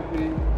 MP.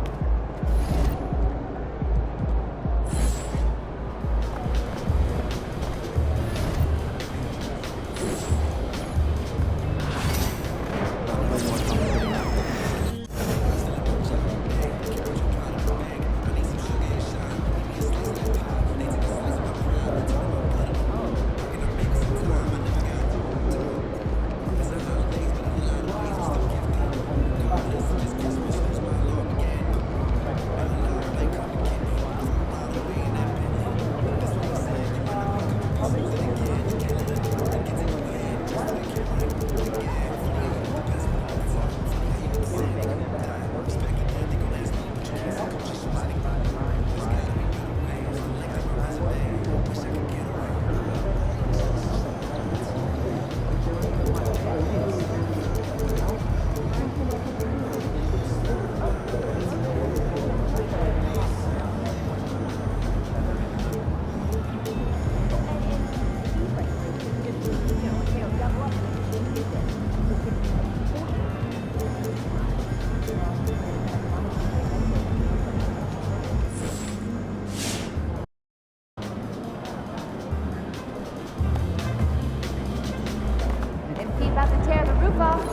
MP about to tear the roof off.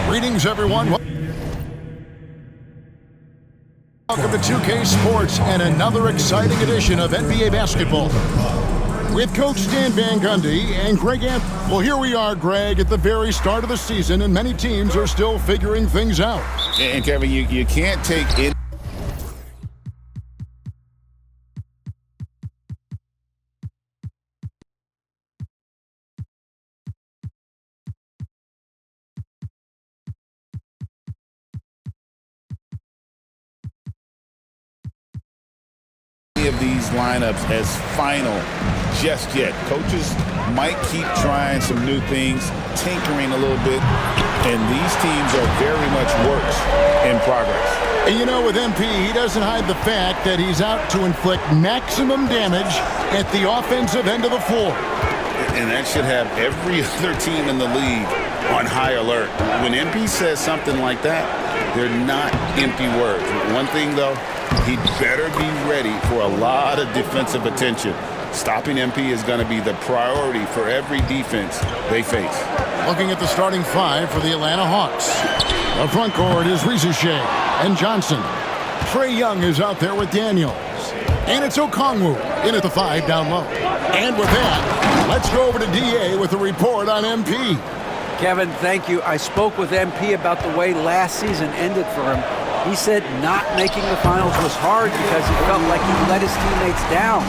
Greetings, everyone. Welcome to 2K Sports and another exciting edition of NBA basketball. With Coach Stan Van Gundy and Greg Anthony. Well, here we are, Greg, at the very start of the season, and many teams are still figuring things out. And Kevin, you can't take it. Of these lineups as final just yet. Coaches might keep trying some new things, tinkering a little bit, and these teams are very much works in progress. And you know, with MP, he doesn't hide the fact that he's out to inflict maximum damage at the offensive end of the floor. And that should have every other team in the league on high alert. When MP says something like that, they're not empty words. One thing, though, he'd better be ready for a lot of defensive attention. Stopping MP is going to be the priority for every defense they face. Looking at the starting five for the Atlanta Hawks. The front court is Rizushea and Johnson. Trae Young is out there with Daniels. And it's Okongwu in at the five down low. And with that, let's go over to DA with a report on MP. Kevin, thank you. I spoke with MP about the way last season ended for him. He said not making the finals was hard because he felt like he let his teammates down.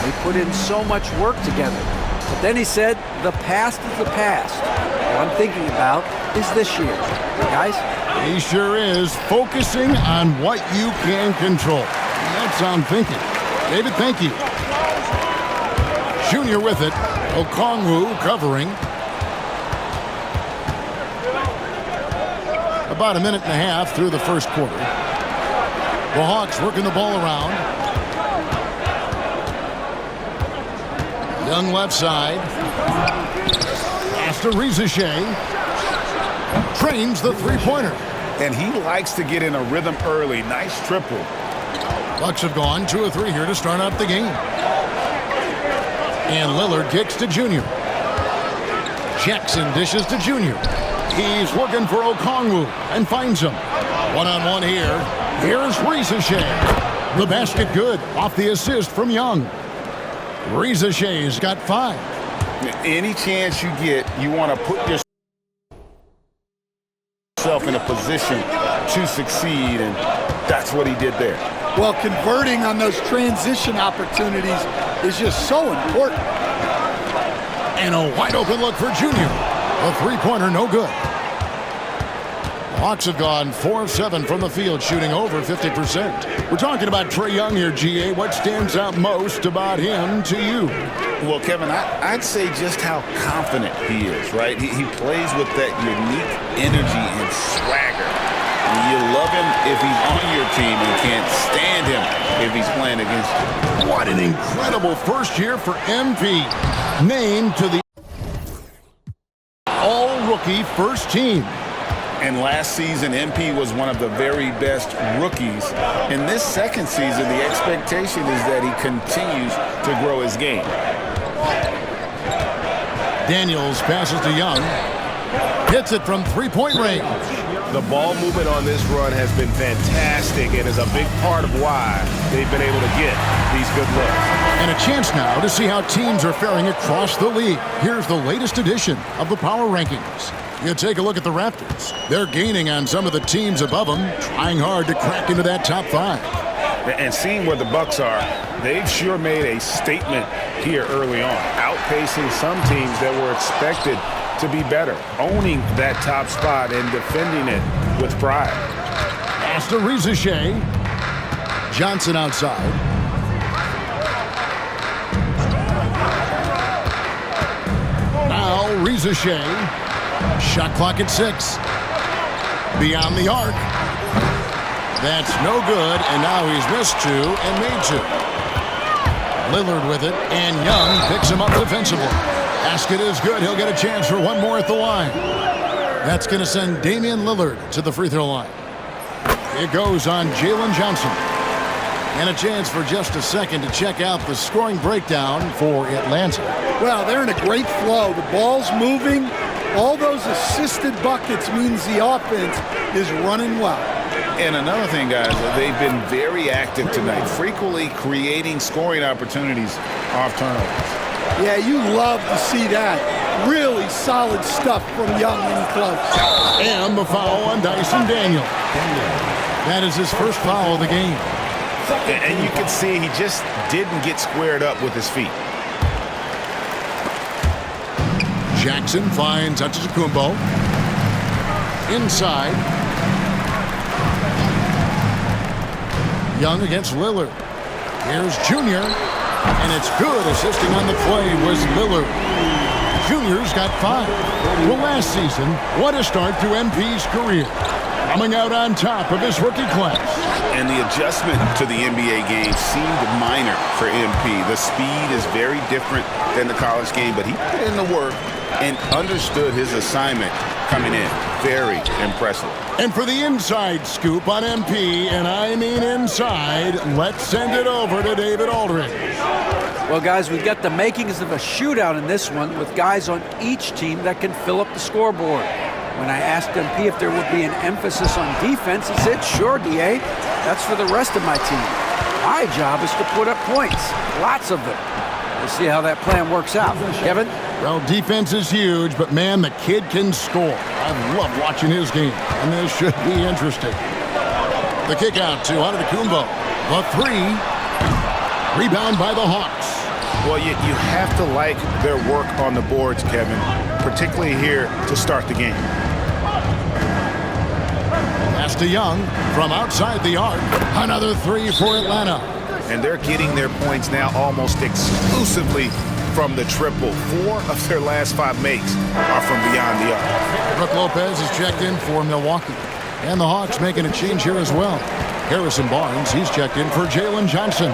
They put in so much work together. But then he said, the past is the past. What I'm thinking about is this year. Guys? He sure is, focusing on what you can control. That's on thinking. David, thank you. Junior with it. Okongwu covering. About a minute and a half through the first quarter. The Hawks working the ball around. Young left side. Pass to Rizushea. Trains the three-pointer. And he likes to get in a rhythm early. Nice triple. Bucks have gone 2 of 3 here to start out the game. And Lillard kicks to Junior. Jackson dishes to Junior. He's looking for Okongwu and finds him. One-on-one here. Here's Rizushea. The basket good off the assist from Young. Rizushea's got 5. Any chance you get, you want to put yourself in a position to succeed, and that's what he did there. Well, converting on those transition opportunities is just so important. And a wide open look for Junior. A three-pointer, no good. Hawks have gone 4 of 7 from the field, shooting over 50%. We're talking about Trae Young here, GA. What stands out most about him to you? Well, Kevin, I'd say just how confident he is, right? He plays with that unique energy and swagger. You love him if he's on your team and can't stand him if he's playing against you. What an incredible first year for MP. Named to the all-rookie first team. And last season, MP was one of the very best rookies. In this second season, the expectation is that he continues to grow his game. Daniels passes to Young. Hits it from three-point range. The ball movement on this run has been fantastic and is a big part of why they've been able to get these good looks. And a chance now to see how teams are faring across the league. Here's the latest edition of the Power Rankings. You take a look at the Raptors. They're gaining on some of the teams above them, trying hard to crack into that top 5. And seeing where the Bucks are, they've sure made a statement here early on, outpacing some teams that were expected to be better, owning that top spot and defending it with pride. Pass to Rizachet. Johnson outside. Now Rizachet. Shot clock at 6. Beyond the arc. That's no good, and now he's missed 2 and made 2. Lillard with it, and Young picks him up defensively. Basket is good. He'll get a chance for one more at the line. That's going to send Damian Lillard to the free throw line. It goes on Jalen Johnson. And a chance for just a second to check out the scoring breakdown for Atlanta. Well, they're in a great flow. The ball's moving. All those assisted buckets means the offense is running well. And another thing, guys, they've been very active tonight, frequently creating scoring opportunities off turnovers. Yeah, you love to see that. Really solid stuff from Young in close. And the foul on Dyson Daniel. That is his first foul of the game. And you can see he just didn't get squared up with his feet. Jackson finds Antetokounmpo. Inside. Young against Lillard. Here's Junior. And it's good. Assisting on the play was Lillard. Junior's got 5. Well, last season, what a start to MP's career. Coming out on top of his rookie class. And the adjustment to the NBA game seemed minor for MP. The speed is very different than the college game, but he put in the work and understood his assignment coming in. Very impressive. And for the inside scoop on MP, and I mean inside, let's send it over to David Aldridge. Well, guys, we've got the makings of a shootout in this one with guys on each team that can fill up the scoreboard. When I asked MP if there would be an emphasis on defense, he said, sure, DA. That's for the rest of my team. My job is to put up points. Lots of them. We'll see how that plan works out. Kevin? Well, defense is huge, but man, the kid can score. I love watching his game, and this should be interesting. The kick out to Antetokounmpo. The 3. Rebound by the Hawks. Well, you have to like their work on the boards, Kevin, particularly here to start the game. Pass to Young from outside the arc. Another 3 for Atlanta. And they're getting their points now almost exclusively from the triple. 4 of their last 5 makes are from beyond the arc. Brook Lopez is checked in for Milwaukee. And the Hawks making a change here as well. Harrison Barnes, he's checked in for Jalen Johnson.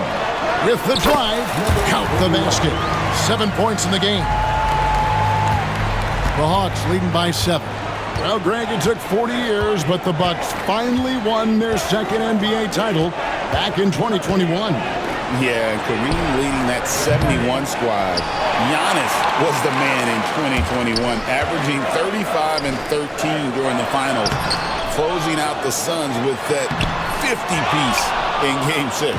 With the drive, count the basket. 7 points in the game. The Hawks leading by 7. Well, Greg, it took 40 years, but the Bucks finally won their second NBA title back in 2021. Yeah, and Kareem leading that 71 squad. Giannis was the man in 2021, averaging 35 and 13 during the finals, closing out the Suns with that 50-piece in Game 6.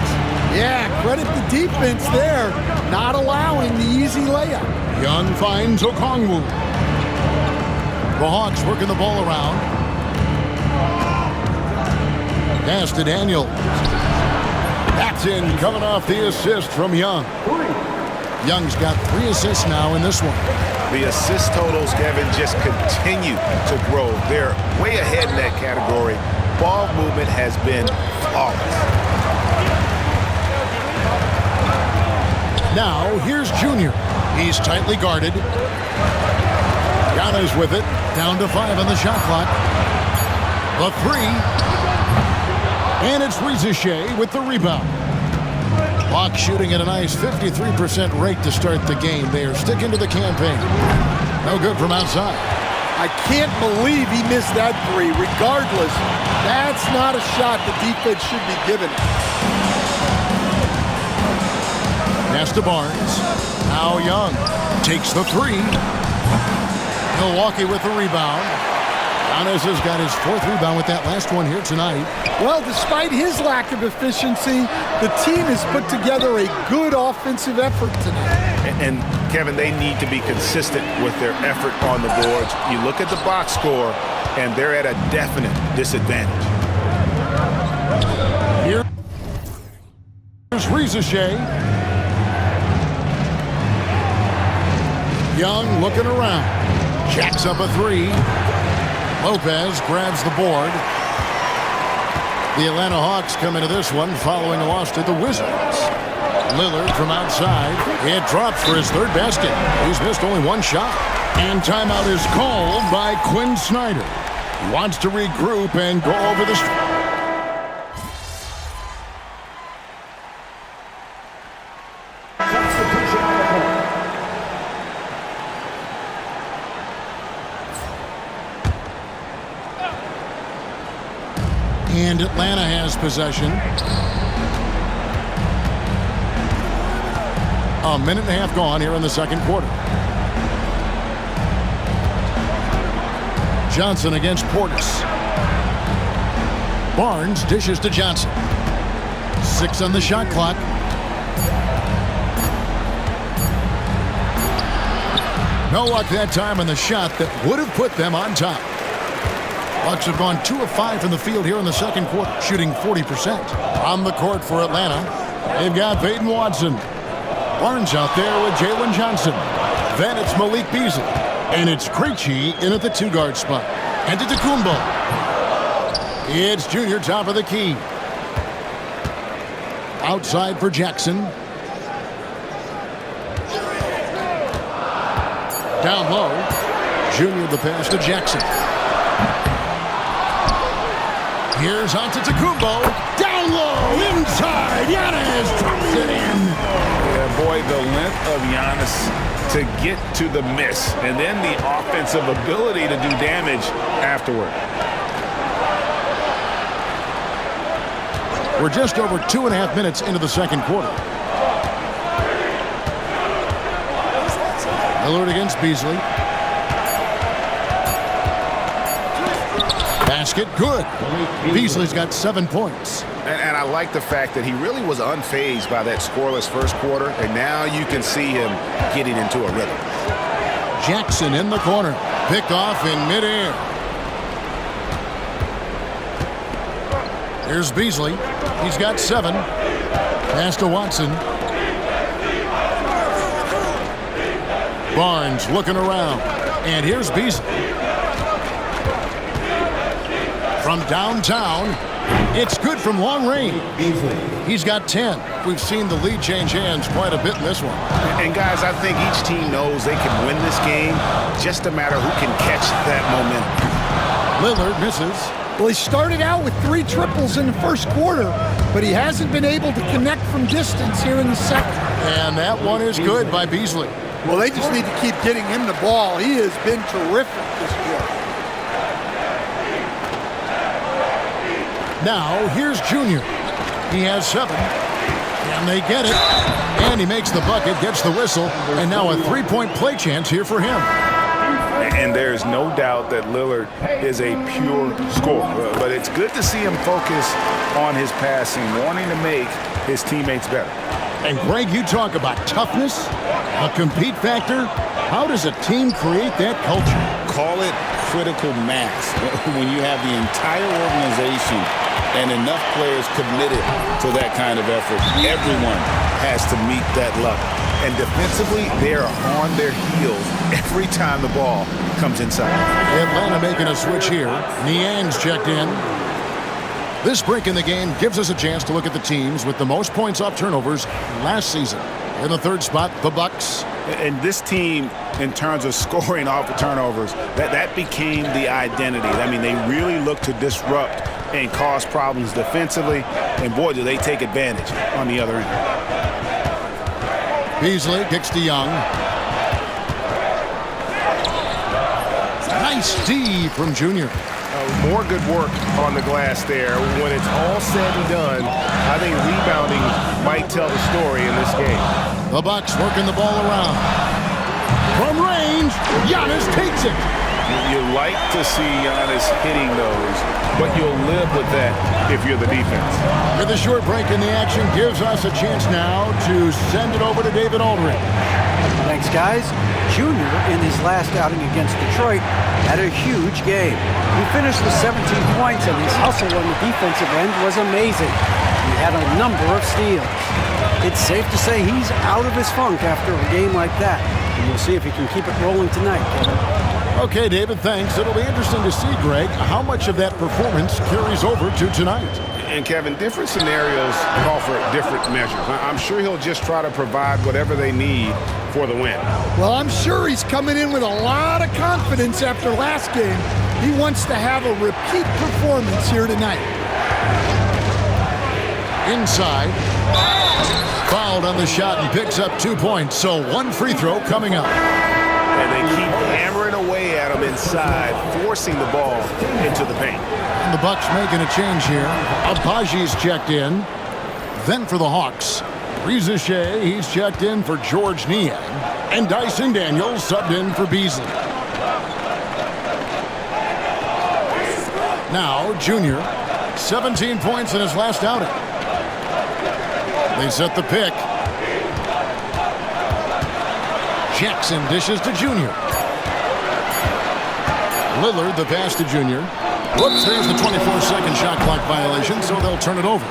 Yeah, credit the defense there, not allowing the easy layup. Young finds Okongwu. The Hawks working the ball around. Pass to Daniel. That's in, coming off the assist from Young. Young's got 3 assists now in this one. The assist totals, Kevin, just continue to grow. They're way ahead in that category. Ball movement has been flawless. Now, here's Junior. He's tightly guarded. Giannis with it. Down to 5 on the shot clock. The 3. And it's Riza Shea with the rebound. Hawks shooting at a nice 53% rate to start the game. They are sticking to the campaign. No good from outside. I can't believe he missed that 3. Regardless, that's not a shot the defense should be giving. Pass to Barnes. Now Young takes the 3. Milwaukee with the rebound. Giannis has got his 4th rebound with that last one here tonight. Well, despite his lack of efficiency, the team has put together a good offensive effort tonight. And Kevin, they need to be consistent with their effort on the boards. You look at the box score, and they're at a definite disadvantage. Here's Riza Shea. Young looking around. Jacks up a 3. Lopez grabs the board. The Atlanta Hawks come into this one following a loss to the Wizards. Lillard from outside. It drops for his 3rd basket. He's missed only 1 shot. And timeout is called by Quinn Snyder. He wants to regroup and go over the... And Atlanta has possession. A minute and a half gone here in the second quarter. Johnson against Portis. Barnes dishes to Johnson. 6 on the shot clock. No luck that time on the shot that would have put them on top. Bucks have gone 2 of 5 from the field here in the second quarter, shooting 40%. On the court for Atlanta, they've got Peyton Watson. Barnes out there with Jalen Johnson. Then it's Malik Beasley. And it's Krejci in at the 2-guard spot. And to Antetokounmpo. It's Junior top of the key. Outside for Jackson. Down low. Junior the pass to Jackson. Here's Antetokounmpo. Down low. Inside. Giannis drops it in. Yeah, boy, the length of Giannis to get to the miss. And then the offensive ability to do damage afterward. We're just over 2.5 minutes into the second quarter. Lillard against Beasley. Basket, good. Beasley's got 7 points. And I like the fact that he really was unfazed by that scoreless first quarter, and now you can see him getting into a rhythm. Jackson in the corner. Pick off in midair. Here's Beasley. He's got 7. Pass to Watson. Barnes looking around. And here's Beasley. From downtown, it's good from long range. He's got 10. We've seen the lead change hands quite a bit in this one. And guys, I think each team knows they can win this game. Just a matter who can catch that momentum. Lillard misses. Well, he started out with 3 triples in the first quarter, but he hasn't been able to connect from distance here in the second. And that one is good by Beasley. Well, they just need to keep getting him the ball. He has been terrific this year. Now, here's Junior. He has 7. And they get it. And he makes the bucket, gets the whistle, and now a 3-point play chance here for him. And there's no doubt that Lillard is a pure scorer. But it's good to see him focus on his passing, wanting to make his teammates better. And Greg, you talk about toughness, a compete factor. How does a team create that culture? Call it critical mass when you have the entire organization and enough players committed to that kind of effort. Everyone has to meet that level. And defensively, they are on their heels every time the ball comes inside. Atlanta making a switch here. Niang's checked in. This break in the game gives us a chance to look at the teams with the most points off turnovers last season. In the third spot, the Bucks. And this team, in terms of scoring off the turnovers, that became the identity. I mean, they really look to disrupt and cause problems defensively, and boy, do they take advantage on the other end. Beasley kicks to Young. Nice D from Junior. More good work on the glass there. When it's all said and done, I think rebounding might tell the story in this game. The Bucks working the ball around. From range, Giannis takes it. You like to see Giannis hitting those, but you'll live with that if you're the defense. With a short break in the action gives us a chance now to send it over to David Aldridge. Thanks, guys. Junior, in his last outing against Detroit, had a huge game. He finished with 17 points, and his hustle on the defensive end was amazing. He had a number of steals. It's safe to say he's out of his funk after a game like that. And we'll see if he can keep it rolling tonight, Kevin. Okay, David, thanks. It'll be interesting to see, Greg, how much of that performance carries over to tonight. And, Kevin, different scenarios call for different measures. I'm sure he'll just try to provide whatever they need for the win. Well, I'm sure he's coming in with a lot of confidence after last game. He wants to have a repeat performance here tonight. Inside. Fouled on the shot and picks up 2 points. So one free throw coming up. And they keep hammering away at him inside, forcing the ball into the paint. And the Bucks making a change here. Abaji's checked in. Then for the Hawks, Reza Shea, he's checked in for George Niang. And Dyson Daniels subbed in for Beasley. Now, Junior, 17 points in his last outing. They set the pick. Jackson dishes to Junior. Lillard, the pass to Junior. Whoops, there's the 24-second shot clock violation, so they'll turn it over.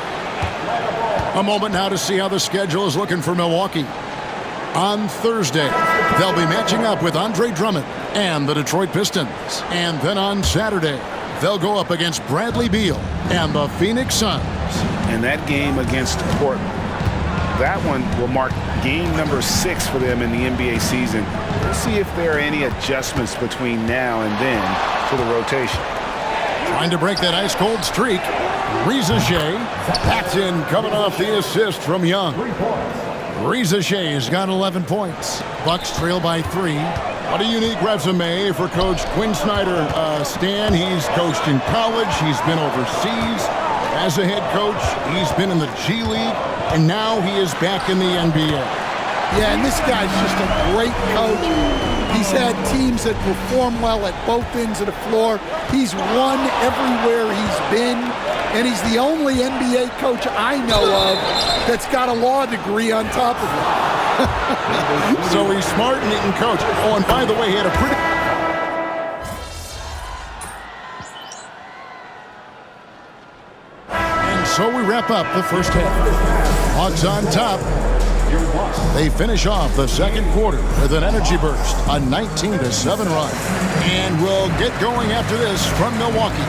A moment now to see how the schedule is looking for Milwaukee. On Thursday, they'll be matching up with Andre Drummond and the Detroit Pistons. And then on Saturday, they'll go up against Bradley Beal and the Phoenix Suns. And that game against Portland, that one will mark game number 6 for them in the NBA season. We'll see if there are any adjustments between now and then to the rotation. Trying to break that ice-cold streak. Reza Shea. That's in coming off the assist from Young. Reza Shea's got 11 points. Bucks trail by 3. What a unique resume for Coach Quinn Snyder. Stan, he's coached in college. He's been overseas as a head coach. He's been in the G League. And now he is back in the NBA. Yeah, and this guy's just a great coach. He's had teams that perform well at both ends of the floor. He's won everywhere he's been. And he's the only NBA coach I know of that's got a law degree on top of it. So he's smart and he can coach. Oh, and by the way, he had a pretty... And so we wrap up the first half. Hawks on top. They finish off the second quarter with an energy burst, a 19-7 run. And we'll get going after this from Milwaukee.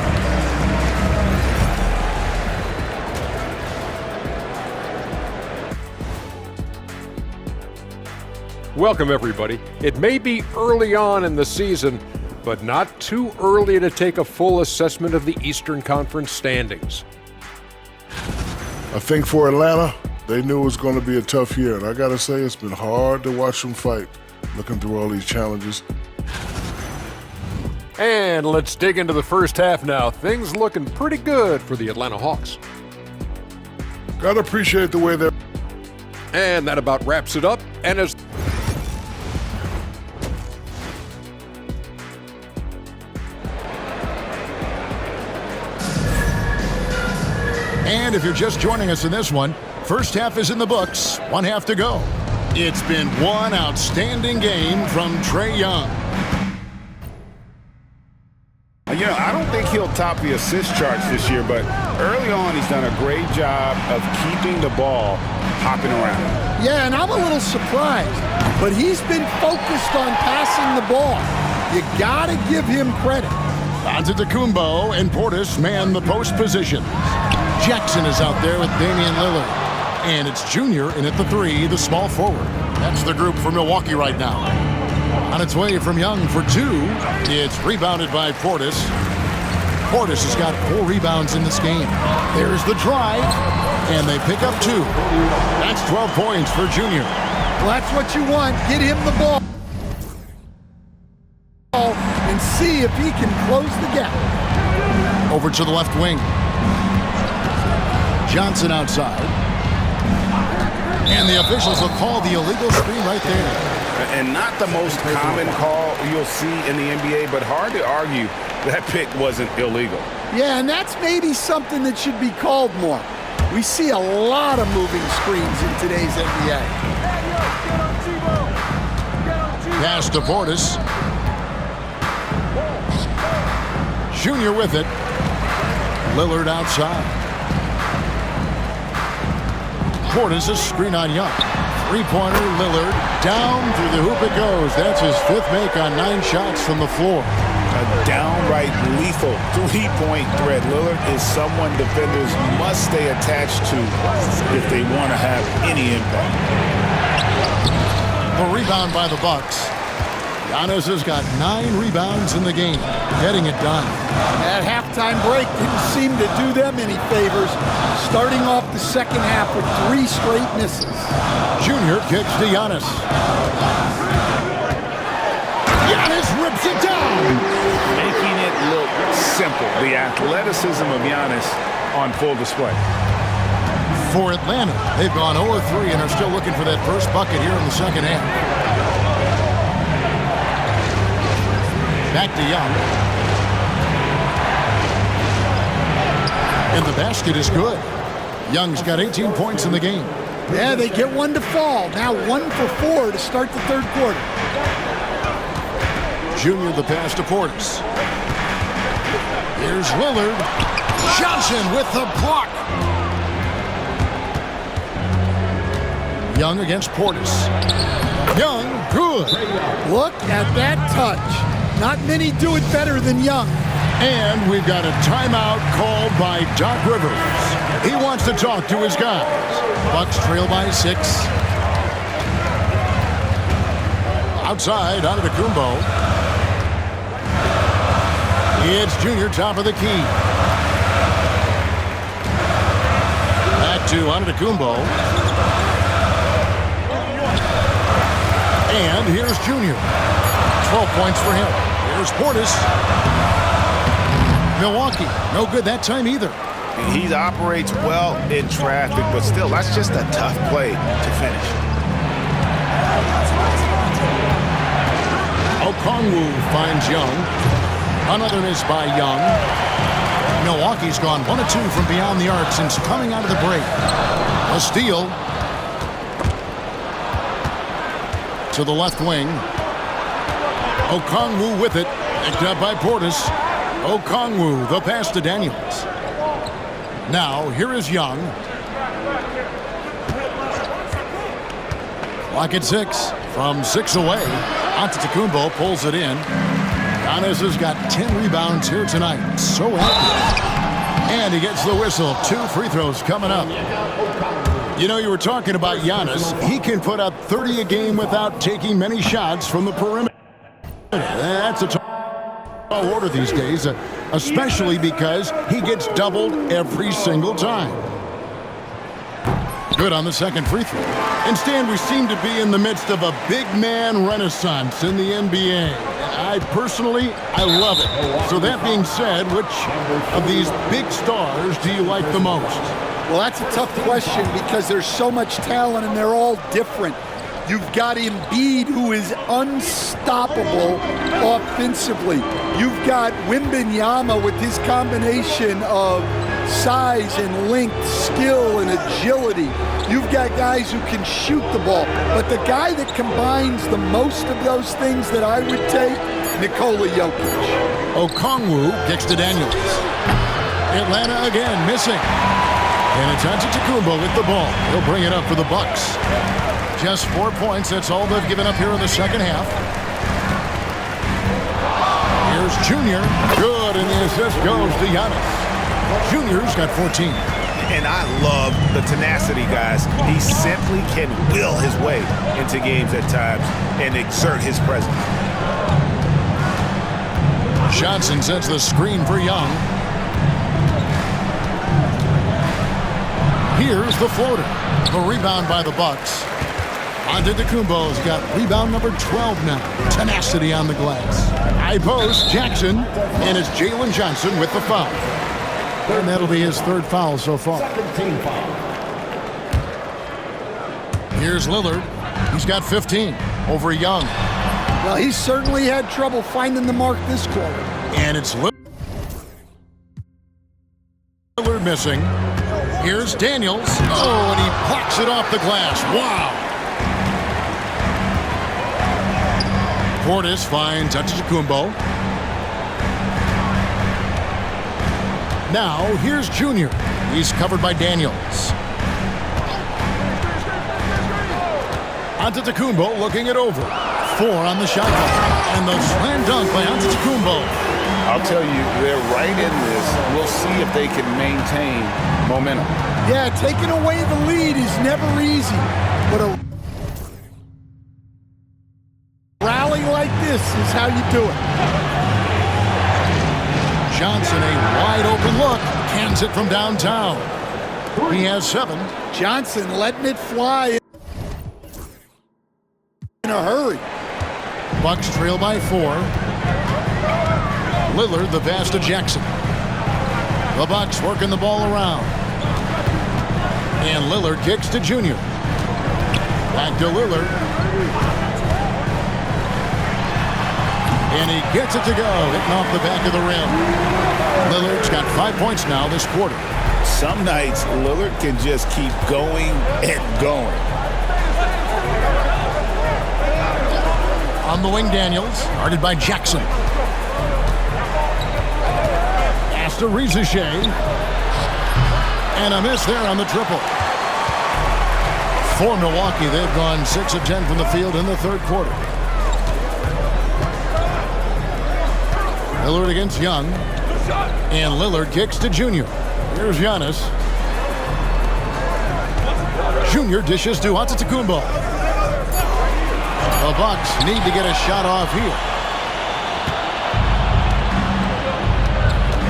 Welcome, everybody. It may be early on in the season, but not too early to take a full assessment of the Eastern Conference standings. I think for Atlanta, they knew it was going to be a tough year. And I got to say, it's been hard to watch them fight, looking through all these challenges. And let's dig into the first half now. Things looking pretty good for the Atlanta Hawks. Got to appreciate the way they're... And that about wraps it up. And as... And if you're just joining us in this one, first half is in the books, one half to go. It's been one outstanding game from Trae Young. he'll top the assist charts this year, but early on he's done a great job of keeping the ball hopping around. Yeah, and I'm a little surprised, but he's been focused on passing the ball. You got to give him credit. Antetokounmpo and Portis man the post position. Jackson is out there with Damian Lillard. And it's Junior in at the 3, the small forward. That's the group for Milwaukee right now. On its way from Young for 2. It's rebounded by Portis. Portis has got 4 rebounds in this game. There's the drive, and they pick up 2. That's 12 points for Junior. Well, that's what you want. Get him the ball and see if he can close the gap. Over to the left wing. Johnson outside. And the officials will call the illegal screen right there. And not the most common call you'll see in the NBA, but hard to argue that pick wasn't illegal. Yeah, and that's maybe something that should be called more. We see a lot of moving screens in today's NBA. Pass to Portis. Junior with it. Lillard outside. Portis a screen on Young. Three-pointer, Lillard. Down through the hoop it goes. That's his 5th make on 9 shots from the floor. A downright lethal three-point threat. Lillard is someone defenders must stay attached to if they want to have any impact. The rebound by the Bucks. Giannis has got 9 rebounds in the game, getting it done. That halftime break didn't seem to do them any favors, starting off the second half with 3 straight misses. Junior kicks to Giannis. Giannis rips it down. Making it look simple. The athleticism of Giannis on full display. For Atlanta, they've gone 0-3 and are still looking for that first bucket here in the second half. Back to Young. And the basket is good. Young's got 18 points in the game. Yeah, they get one to fall. Now 1 for 4 to start the third quarter. Junior the pass to Portis. Here's Lillard. Johnson with the block. Young against Portis. Young, good. Look at that touch. Not many do it better than Young. And we've got a timeout called by Doc Rivers. He wants to talk to his guys. Bucks trail by 6. Outside, Antetokounmpo. It's Junior, top of the key. Back to Antetokounmpo. And here's Junior. 12 points for him. Here's Portis. Milwaukee, no good that time either. He operates well in traffic, but still, that's just a tough play to finish. Okongwu finds Young. Another miss by Young. Milwaukee's gone 1 of 2 from beyond the arc since coming out of the break. A steal. To the left wing. Okongwu with it. Picked up by Portis. Okongwu, the pass to Daniels. Now, here is Young. Clock at 6. From 6 away, Antetokounmpo pulls it in. Giannis has got 10 rebounds here tonight. So active. And he gets the whistle. 2 free throws coming up. You know, you were talking about Giannis. He can put up 30 a game without taking many shots from the perimeter. That's a tall order these days, especially because he gets doubled every single time. Good on the second free throw. And Stan, we seem to be in the midst of a big man renaissance in the NBA. I love it. So that being said, which of these big stars do you like the most? Well, that's a tough question because there's so much talent and they're all different. You've got Embiid, who is unstoppable offensively. You've got Wembanyama with his combination of size and length, skill and agility. You've got guys who can shoot the ball. But the guy that combines the most of those things that I would take, Nikola Jokic. Okongwu kicks to Daniels. Atlanta again missing. And it's Antetokounmpo with the ball. He'll bring it up for the Bucks. Just 4 points. That's all they've given up here in the second half. Here's Junior. Good, and the assist goes to Giannis. Junior's got 14. And I love the tenacity, guys. He simply can will his way into games at times and exert his presence. Johnson sets the screen for Young. Here's the floater. The rebound by the Bucks. Antetokounmpo's got rebound number 12 now. Tenacity on the glass. High post, Jackson. And it's Jalen Johnson with the foul. And that'll be his third foul so far. Here's Lillard. He's got 15 over Young. Well, he certainly had trouble finding the mark this quarter. And it's Lillard missing. Here's Daniels. Oh, and he blocks it off the glass. Wow. Portis finds Antetokounmpo. Now, here's Junior. He's covered by Daniels. Antetokounmpo looking it over. 4 on the shot clock. And the slam dunk by Antetokounmpo. I'll tell you, they're right in this. We'll see if they can maintain momentum. Yeah, taking away the lead is never easy. But a rally like this is how you do it. Johnson, a wide open look. Cans it from downtown. He has 7. Johnson letting it fly in a hurry. Bucks trail by 4. Lillard the pass to Jackson. The Bucks working the ball around. And Lillard kicks to Junior. Back to Lillard. And he gets it to go, hitting off the back of the rim. Lillard's got 5 points now this quarter. Some nights, Lillard can just keep going and going. On the wing, Daniels, guarded by Jackson. Pass to Rizachet. And a miss there on the triple. For Milwaukee, they've gone 6 of 10 from the field in the third quarter. Lillard against Young. And Lillard kicks to Junior. Here's Giannis. Junior dishes to Antetokounmpo. The Bucks need to get a shot off here.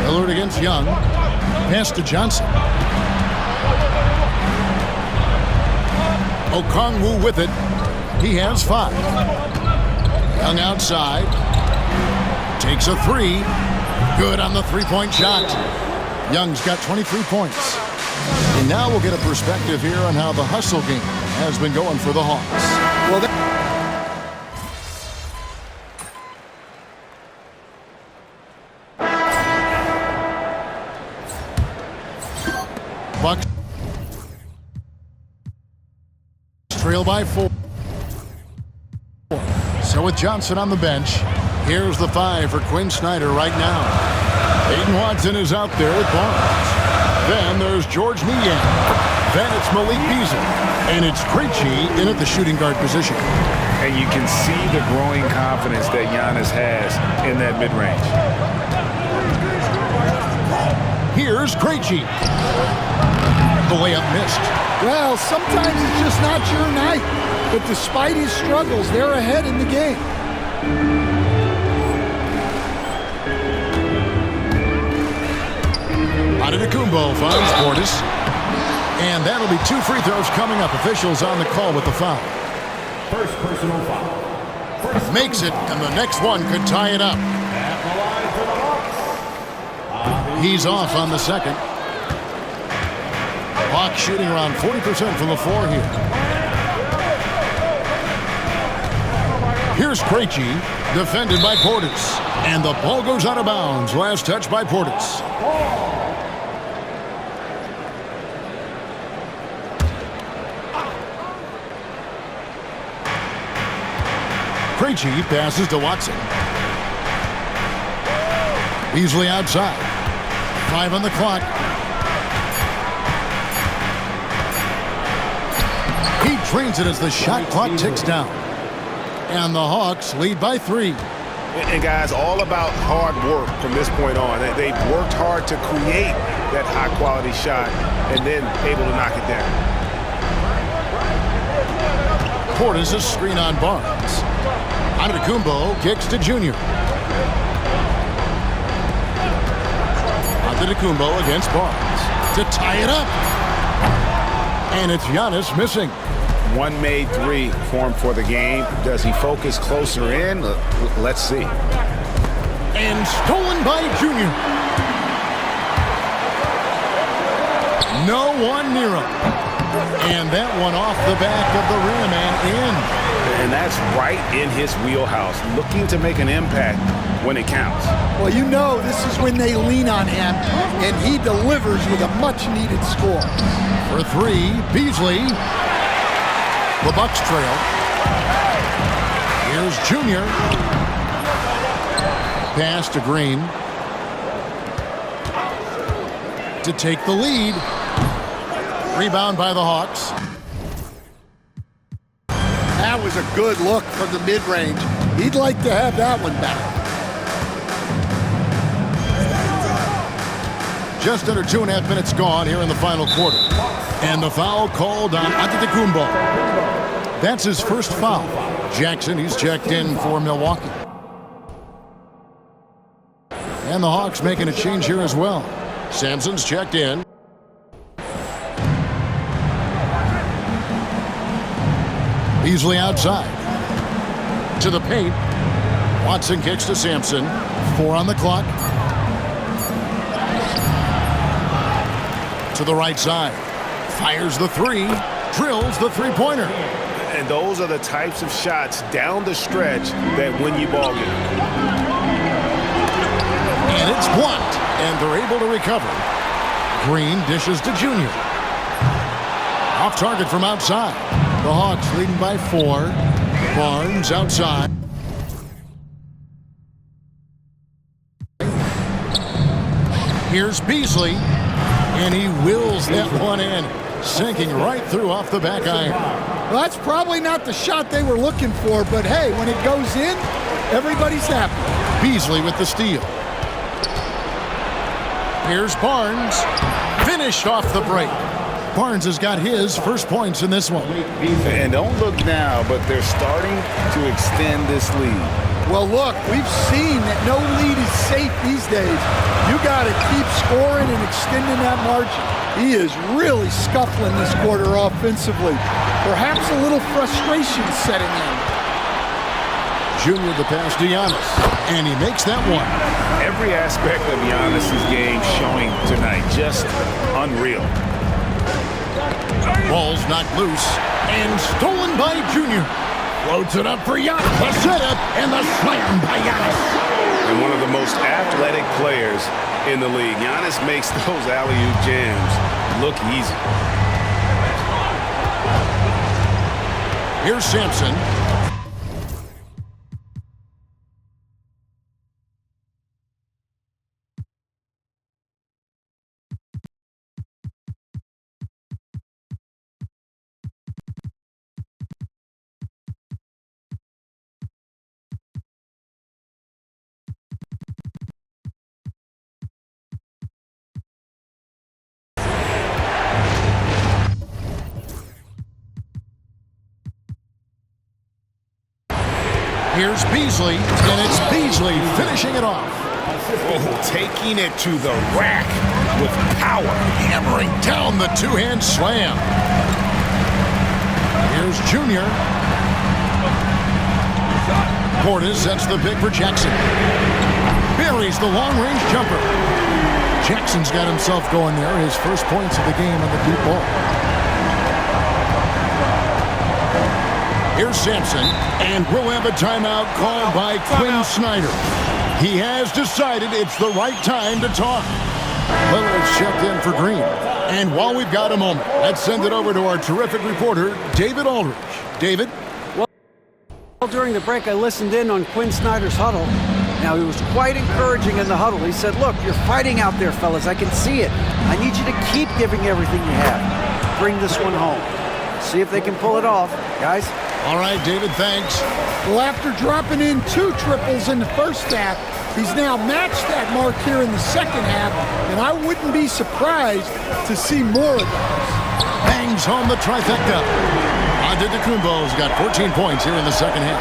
Lillard against Young. Pass to Johnson. Okongwu with it. He has 5. Young outside. Takes a 3. Good on the three-point shot. Young's got 23 points. And now we'll get a perspective here on how the hustle game has been going for the Hawks. Well, Bucks trail by 4. So with Johnson on the bench, here's the 5 for Quinn Snyder right now. Aiden Watson is out there with Barnes. Then there's George Niang. Then it's Malik Beasley. And it's Krejci in at the shooting guard position. And you can see the growing confidence that Giannis has in that mid-range. Here's Krejci. The layup missed. well, sometimes it's just not your night. But despite his struggles, they're ahead in the game. Antetokounmpo finds Portis. And that'll be 2 free throws coming up. Officials on the call with the foul. First personal foul. Makes it, and the next one could tie it up. At the line for the Hawks. He's off on the second. Hawks shooting around 40% from the floor here. Here's Krejci, defended by Portis. And the ball goes out of bounds. Last touch by Portis. Krejci passes to Watson. Beasley outside. 5 on the clock. He trains it as the shot clock ticks down. And the Hawks lead by 3. And guys, all about hard work from this point on. They've worked hard to create that high-quality shot and then able to knock it down. Portis a screen on Barnes. Antetokounmpo kicks to Junior. Antetokounmpo against Barnes to tie it up. And it's Giannis missing. One made 3 for him for the game. Does he focus closer in? Let's see. And stolen by Junior. No one near him. And that one off the back of the rim and in. And that's right in his wheelhouse, looking to make an impact when it counts. Well, you know this is when they lean on him, and he delivers with a much-needed score. For 3, Beasley. The Bucks trail. Here's Junior. Pass to Green. To take the lead. Rebound by the Hawks. That was a good look from the mid-range. He'd like to have that one back. Just under 2.5 minutes gone here in the final quarter. And the foul called on Antetokounmpo. That's his first foul. Jackson, he's checked in for Milwaukee. And the Hawks making a change here as well. Sampson's checked in. Beasley outside. To the paint. Watson kicks to Sampson. 4 on the clock. To the right side. Fires the 3. Drills the three-pointer. And those are the types of shots down the stretch that win you ball games. And it's blocked. And they're able to recover. Green dishes to Junior. Off target from outside. The Hawks leading by 4. Barnes outside. Here's Beasley. And he wills that one in. Sinking right through off the back iron. Well, that's probably not the shot they were looking for, but hey, when it goes in, everybody's happy. Beasley with the steal. Here's Barnes. Finished off the break. Barnes has got his first points in this one. And don't look now, but they're starting to extend this lead. Well, look, we've seen that no lead is safe these days. You got to keep scoring and extending that margin. He is really scuffling this quarter offensively. Perhaps a little frustration setting in. Junior the pass to Giannis, and he makes that one. Every aspect of Giannis' game showing tonight, just unreal. Ball's knocked loose and stolen by Junior. Floats it up for Giannis. The setup and the slam by Giannis. And one of the most athletic players in the league. Giannis makes those alley-oop jams look easy. Here's Sampson. Here's Beasley, and it's Beasley finishing it off. Oh, taking it to the rack with power. Hammering down the two-hand slam. Here's Junior. Portis sets the pick for Jackson. Buries the long-range jumper. Jackson's got himself going there. His first points of the game on the deep ball. Here's Sampson, and we'll have a timeout called by Quinn Snyder. He has decided it's the right time to talk. Lillard's checked in for Green. And while we've got a moment, let's send it over to our terrific reporter, David Aldridge. David? Well, during the break, I listened in on Quinn Snyder's huddle. Now, he was quite encouraging in the huddle. He said, look, you're fighting out there, fellas. I can see it. I need you to keep giving everything you have. Bring this one home. See if they can pull it off, guys. All right, David, thanks. Well, after dropping in 2 triples in the first half, he's now matched that mark here in the second half, and I wouldn't be surprised to see more of those. Bangs home the trifecta. Antetokounmpo's got 14 points here in the second half.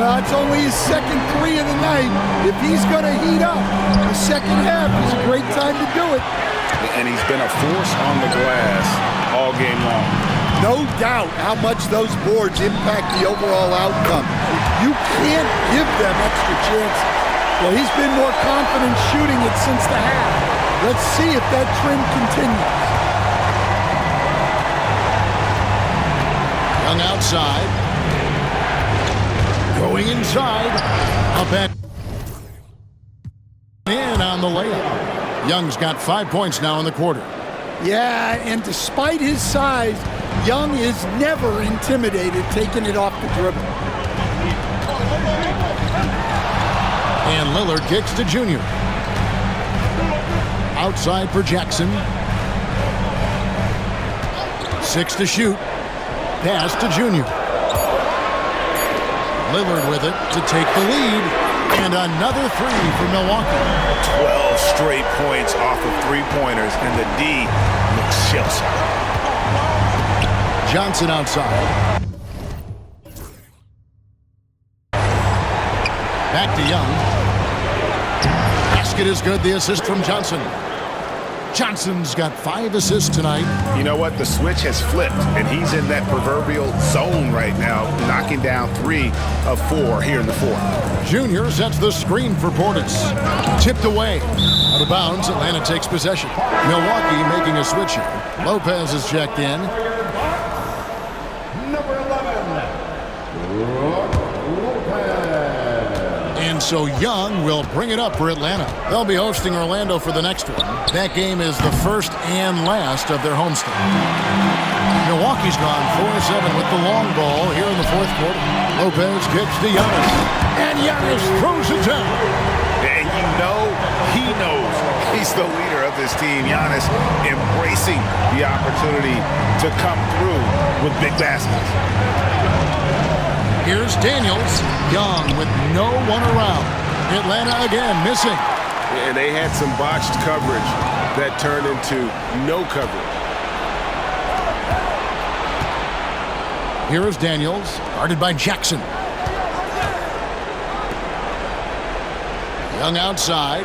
Well, it's only his second 3 of the night. If he's going to heat up, the second half is a great time to do it. And he's been a force on the glass all game long. No doubt how much those boards impact the overall outcome. You can't give them extra chances. Well, he's been more confident shooting it since the half. Let's see if that trend continues. Young outside. Going inside. Up and in on the layup. Young's got 5 points now in the quarter. Yeah, and despite his size, Young is never intimidated taking it off the dribble. And Lillard kicks to Junior. Outside for Jackson. 6 to shoot. Pass to Junior. Lillard with it to take the lead. And another 3 for Milwaukee. 12 straight points off of 3-pointers, and the D looks shell-shocked. Johnson outside. Back to Young. Basket is good. The assist from Johnson. Johnson's got 5 assists tonight. You know what? The switch has flipped, and he's in that proverbial zone right now, knocking down 3 of 4 here in the fourth. Junior sets the screen for Portis. Tipped away. Out of bounds, Atlanta takes possession. Milwaukee making a switch here. Lopez is checked in. Number 11, And so Young will bring it up for Atlanta. They'll be hosting Orlando for the next one. That game is the first and last of their homestand. Milwaukee's gone 4-7 with the long ball here in the fourth quarter. Lopez kicks to Giannis. And Giannis throws it down. And you know he knows he's the leader of this team. Giannis embracing the opportunity to come through with big baskets. Here's Daniels. Young with no one around. Atlanta again missing. And they had some botched coverage that turned into no coverage. Here is Daniels, guarded by Jackson. Young outside.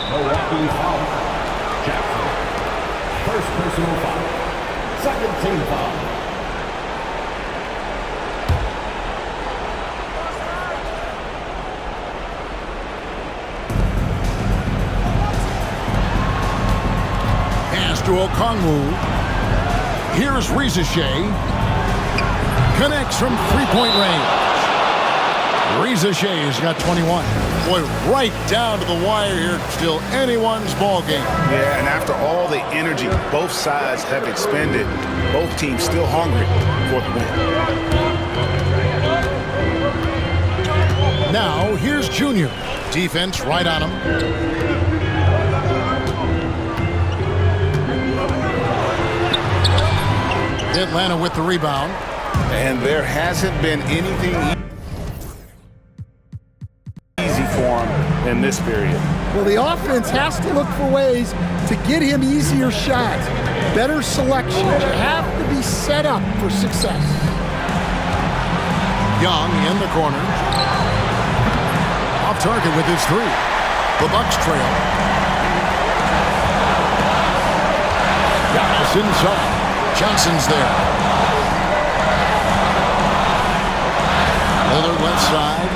Milwaukee foul. Jackson. First personal foul. Second team foul. Pass to Okongwu. Here's Rizachet. Connects from three-point range. Rizachet's got 21. Boy, right down to the wire here. Still anyone's ball game. Yeah, and after all the energy both sides have expended, both teams still hungry for the win. Now, here's Junior. Defense right on him. Atlanta with the rebound. And there hasn't been anything easy for him in this period. Well, the offense has to look for ways to get him easier shots, better selection. You have to be set up for success. Young in the corner. Off target with his 3. The Bucks trail. Giannis inside. Johnson's there. Lillard left side.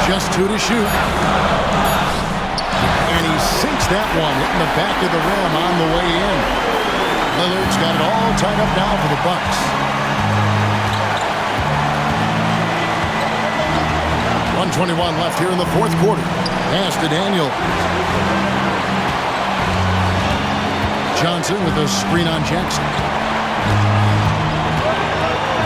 Just 2 to shoot. And he sinks that one, hitting the back of the rim on the way in. Lillard's got it all tied up now for the Bucks. 1:21 left here in the fourth quarter. Pass to Daniel. Johnson with a screen on Jackson.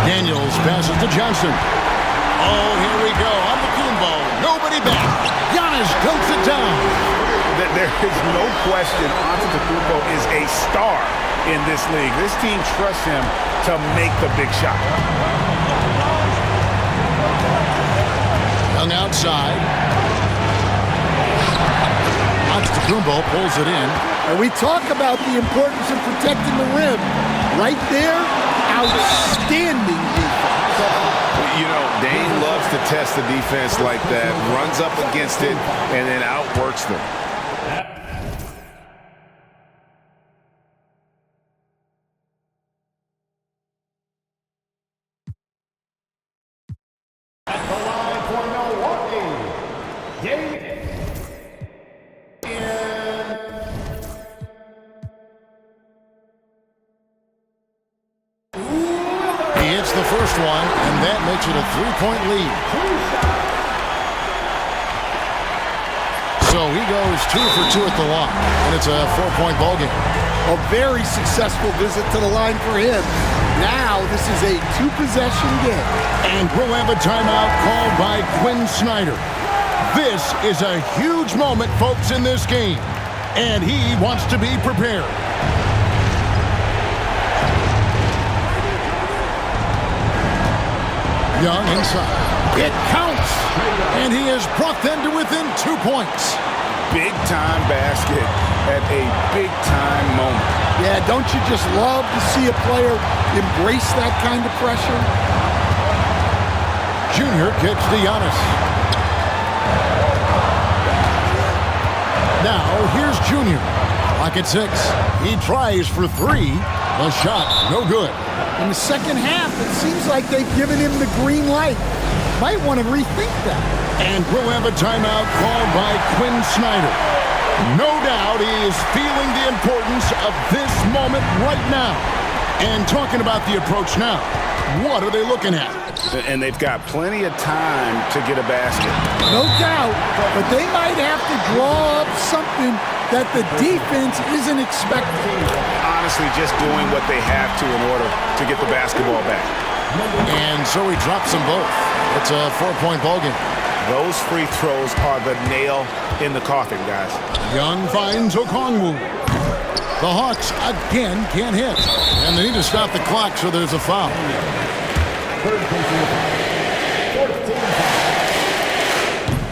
Daniels passes to Johnson. Oh, here we go. On the Kumbo. Nobody back. Giannis dunks it down. There is no question Antetokounmpo is a star in this league. This team trusts him to make the big shot. Young outside. Antetokounmpo pulls it in. And we talk about the importance of protecting the rim. Right there, outstanding defense. You know, Dame loves to test the defense like that, runs up against it, and then outworks them. At the line for Milwaukee, Damian. He hits the first one, and that makes it a 3-point lead. So he goes 2 for 2 at the line, and it's a 4-point ball game. A very successful visit to the line for him. Now this is a 2-possession game. And we'll have a timeout called by Quinn Snyder. This is a huge moment, folks, in this game, and he wants to be prepared. Young inside. It counts! And he has brought them to within 2 points. Big-time basket at a big-time moment. Yeah, don't you just love to see a player embrace that kind of pressure? Junior kicks to Giannis. Now, here's Junior. Clock at 6. He tries for 3. The shot, no good. In the second half, it seems like they've given him the green light. Might want to rethink that. And we'll have a timeout called by Quinn Snyder. No doubt he is feeling the importance of this moment right now. And talking about the approach now, what are they looking at? And they've got plenty of time to get a basket. No doubt, but they might have to draw up something that the defense isn't expecting. Honestly, just doing what they have to in order to get the basketball back. And so he drops them both. It's a 4-point ball game. Those free throws are the nail in the coffin, guys. Young finds Okongwu. The Hawks again can't hit. And they need to stop the clock, so there's a foul.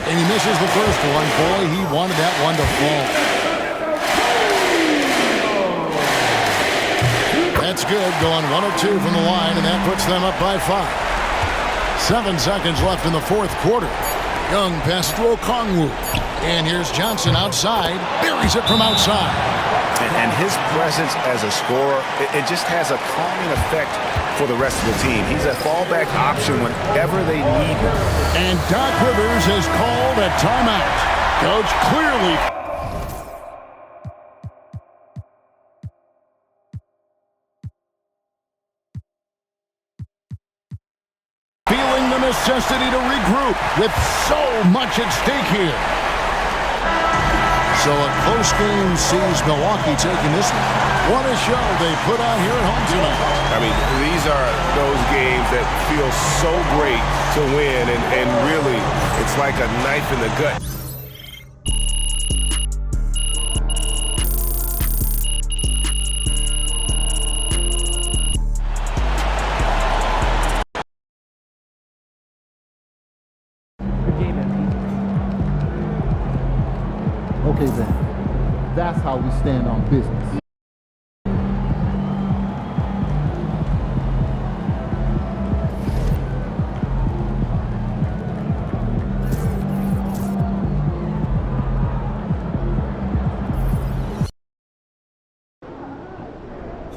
And he misses the first one. Boy, he wanted that one to fall. That's good, going 1 of 2 from the line, and that puts them up by 5. 7 seconds left in the fourth quarter. Young passes to Okongwu. And here's Johnson outside. Buries it from outside. And his presence as a scorer, it just has a calming effect for the rest of the team. He's a fallback option whenever they need him. And Doc Rivers has called a timeout. Coach clearly feeling the necessity to regroup with so much at stake here. So a close game sees Milwaukee taking this one. What a show they put on here at home tonight. I mean, these are those games that feel so great to win, and really, it's like a knife in the gut. Okay, then. That's how we stand on business.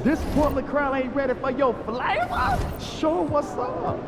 This Portland crowd ain't ready for your flavor? Show what's up.